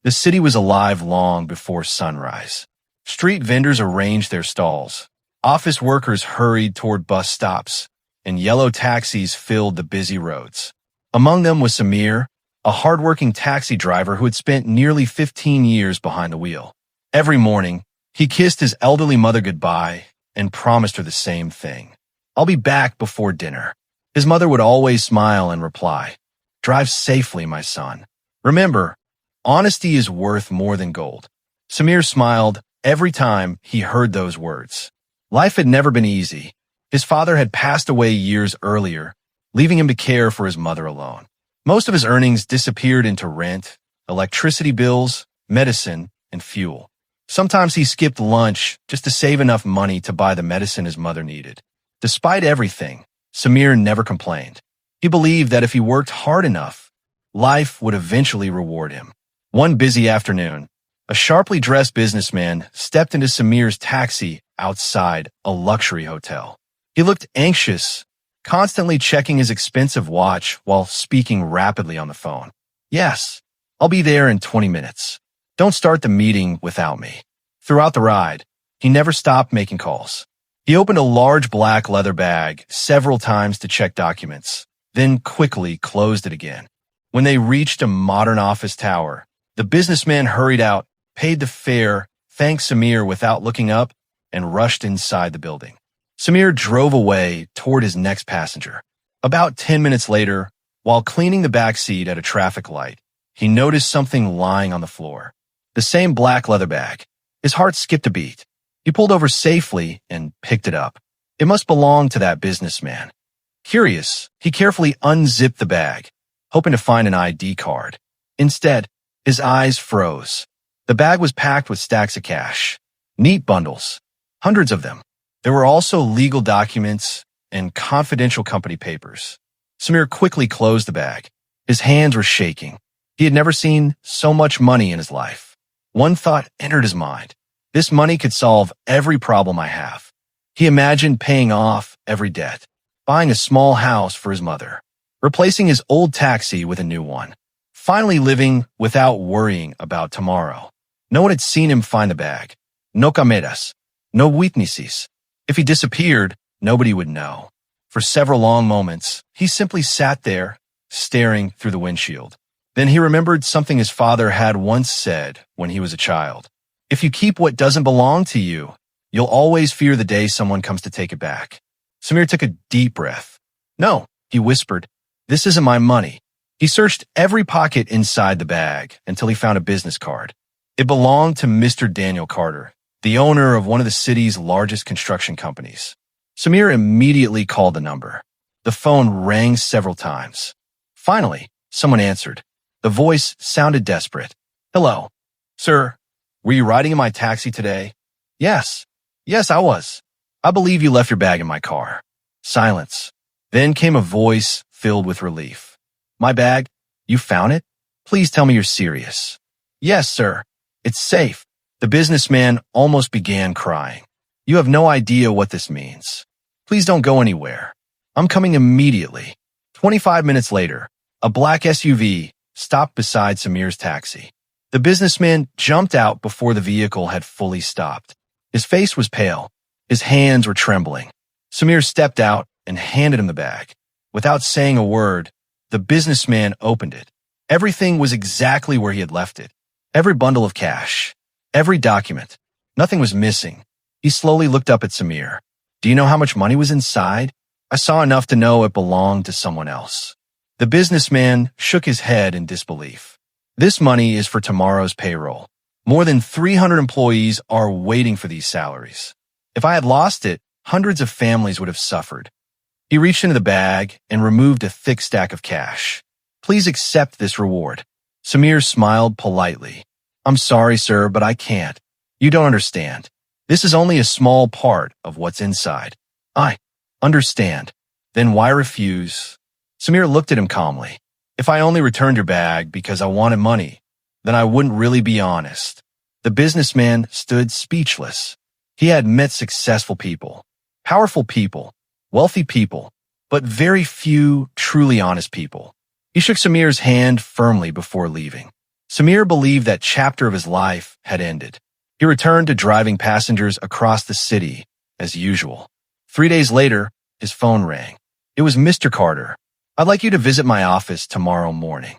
The city was alive long before sunrise. Street vendors arranged their stalls. Office workers hurried toward bus stops, and yellow taxis filled the busy roads. Among them was Samir, a hardworking taxi driver who had spent nearly 15 years behind the wheel. Every morning, he kissed his elderly mother goodbye and promised her the same thing. "I'll be back before dinner." His mother would always smile and reply, "Drive safely, my son. Remember, honesty is worth more than gold." Samir smiled every time he heard those words. Life had never been easy. His father had passed away years earlier, leaving him to care for his mother alone. Most of his earnings disappeared into rent, electricity bills, medicine, and fuel. Sometimes he skipped lunch just to save enough money to buy the medicine his mother needed. Despite everything, Samir never complained. He believed that if he worked hard enough, life would eventually reward him. One busy afternoon, a sharply dressed businessman stepped into Samir's taxi outside a luxury hotel. He looked anxious, constantly checking his expensive watch while speaking rapidly on the phone. "Yes, I'll be there in 20 minutes. Don't start the meeting without me." Throughout the ride, he never stopped making calls. He opened a large black leather bag several times to check documents, then quickly closed it again. When they reached a modern office tower, the businessman hurried out, paid the fare, thanked Samir without looking up, and rushed inside the building. Samir drove away toward his next passenger. About 10 minutes later, while cleaning the back seat at a traffic light, he noticed something lying on the floor. The same black leather bag. His heart skipped a beat. He pulled over safely and picked it up. It must belong to that businessman. Curious, he carefully unzipped the bag, hoping to find an ID card. Instead, his eyes froze. The bag was packed with stacks of cash. Neat bundles. Hundreds of them. There were also legal documents and confidential company papers. Samir quickly closed the bag. His hands were shaking. He had never seen so much money in his life. One thought entered his mind. This money could solve every problem I have. He imagined paying off every debt, buying a small house for his mother, replacing his old taxi with a new one, finally living without worrying about tomorrow. No one had seen him find the bag. No cameras, no witnesses. If he disappeared, nobody would know. For several long moments, he simply sat there, staring through the windshield. Then he remembered something his father had once said when he was a child. "If you keep what doesn't belong to you, you'll always fear the day someone comes to take it back." Samir took a deep breath. "No," he whispered, "this isn't my money." He searched every pocket inside the bag until he found a business card. It belonged to Mr. Daniel Carter, the owner of one of the city's largest construction companies. Samir immediately called the number. The phone rang several times. Finally, someone answered. The voice sounded desperate. "Hello. Sir, were you riding in my taxi today?" Yes, I was. "I believe you left your bag in my car." Silence. Then came a voice filled with relief. "My bag? You found it? Please tell me you're serious." "Yes, sir. It's safe." The businessman almost began crying. "You have no idea what this means. Please don't go anywhere. I'm coming immediately." 25 minutes later, a black SUV stopped beside Samir's taxi. The businessman jumped out before the vehicle had fully stopped. His face was pale. His hands were trembling. Samir stepped out and handed him the bag. Without saying a word, the businessman opened it. Everything was exactly where he had left it. Every bundle of cash. Every document. Nothing was missing. He slowly looked up at Samir. "Do you know how much money was inside?" "I saw enough to know it belonged to someone else." The businessman shook his head in disbelief. "This money is for tomorrow's payroll. More than 300 employees are waiting for these salaries. If I had lost it, hundreds of families would have suffered." He reached into the bag and removed a thick stack of cash. "Please accept this reward." Samir smiled politely. "I'm sorry, sir, but I can't. You don't understand. This is only a small part of what's inside." "I understand. Then why refuse?" Samir looked at him calmly. "If I only returned your bag because I wanted money, then I wouldn't really be honest." The businessman stood speechless. He had met successful people, powerful people, wealthy people, but very few truly honest people. He shook Samir's hand firmly before leaving. Samir believed that chapter of his life had ended. He returned to driving passengers across the city as usual. 3 days later, his phone rang. It was Mr. Carter. "I'd like you to visit my office tomorrow morning."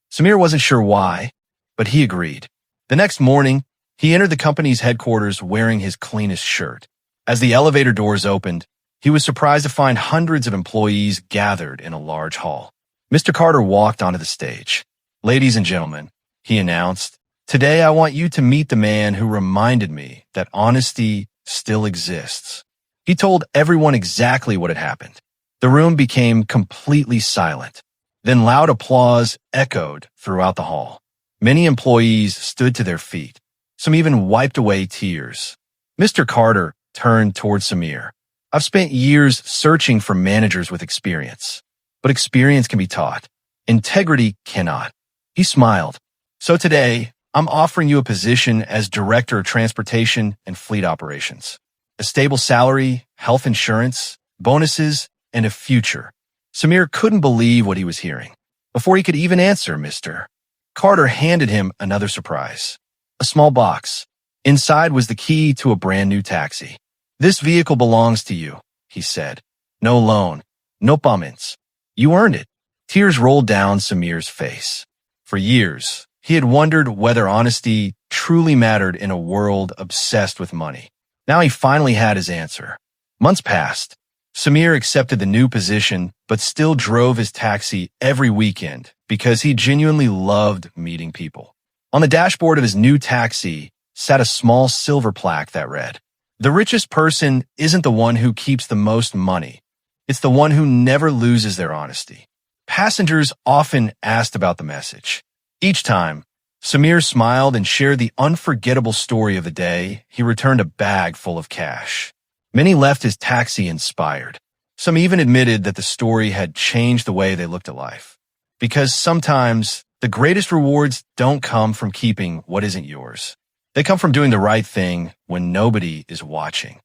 Samir wasn't sure why, but he agreed. The next morning, he entered the company's headquarters wearing his cleanest shirt. As the elevator doors opened, he was surprised to find hundreds of employees gathered in a large hall. Mr. Carter walked onto the stage. "Ladies and gentlemen," he announced, "today I want you to meet the man who reminded me that honesty still exists." He told everyone exactly what had happened. The room became completely silent. Then loud applause echoed throughout the hall. Many employees stood to their feet. Some even wiped away tears. Mr. Carter turned toward Samir. "I've spent years searching for managers with experience, but experience can be taught. Integrity cannot." He smiled. "So today, I'm offering you a position as Director of Transportation and Fleet Operations. A stable salary, health insurance, bonuses, and a future." Samir couldn't believe what he was hearing. Before he could even answer, Mr. Carter handed him another surprise. A small box. Inside was the key to a brand new taxi. "This vehicle belongs to you," he said. "No loan, no payments. You earned it." Tears rolled down Samir's face. For years, he had wondered whether honesty truly mattered in a world obsessed with money. Now he finally had his answer. Months passed. Samir accepted the new position, but still drove his taxi every weekend because he genuinely loved meeting people. On the dashboard of his new taxi sat a small silver plaque that read, "The richest person isn't the one who keeps the most money. It's the one who never loses their honesty." Passengers often asked about the message. Each time, Samir smiled and shared the unforgettable story of the day. He returned a bag full of cash. Many left his taxi inspired. Some even admitted that the story had changed the way they looked at life. Because sometimes the greatest rewards don't come from keeping what isn't yours. They come from doing the right thing when nobody is watching.